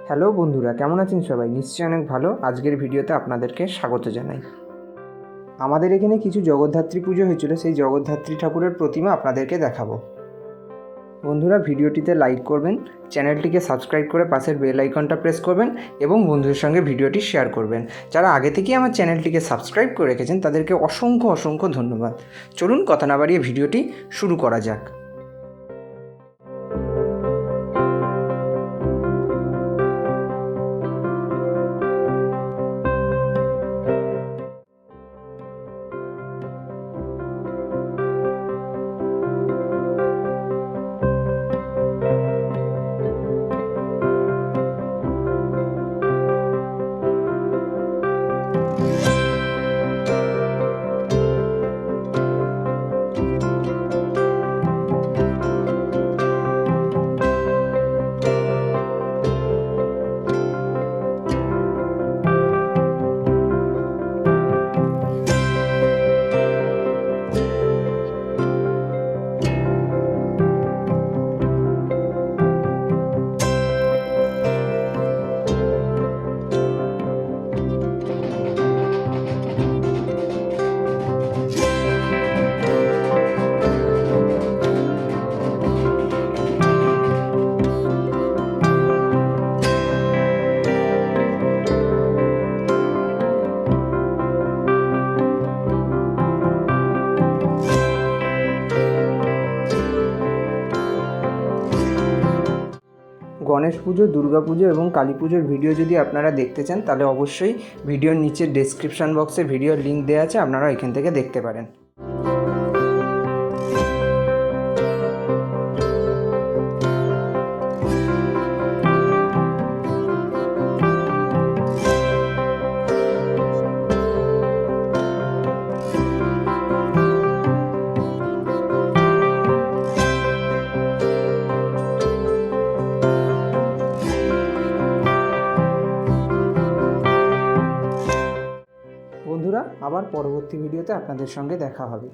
Hello বন্ধুরা, কেমন আছেন সবাই? নিশ্চয়ই অনেক ভালো। আজকের ভিডিওতে আপনাদেরকে স্বাগত জানাই। আমাদের এখানে কিছু জগদ্ধাত্রী পুজো হয়েছিল, সেই জগদ্ধাত্রী ঠাকুরের প্রতিমা আপনাদেরকে দেখাবো। বন্ধুরা, ভিডিওটিতে লাইক করবেন, চ্যানেলটিকে সাবস্ক্রাইব করে পাশের বেল আইকনটা প্রেস করবেন এবং বন্ধুদের সঙ্গে ভিডিওটি শেয়ার করবেন। যারা আগে থেকেই আমার চ্যানেলটিকে সাবস্ক্রাইব করে রেখেছেন তাদেরকে অসংখ্য অসংখ্য ধন্যবাদ। চলুন কথা না বাড়িয়ে ভিডিওটি শুরু করা যাক। গণেশ পুজো, দুর্গা পুজো এবং কালী পুজোর ভিডিও যদি আপনারা দেখতে চান তাহলে অবশ্যই ভিডিওর নিচে ডেসক্রিপশন বক্সে ভিডিওর লিঙ্ক দেওয়া আছে, আপনারা এখান থেকে দেখতে পারেন। বন্ধুরা, আবার পরবর্তী ভিডিওতে আপনাদের সঙ্গে দেখা হবে।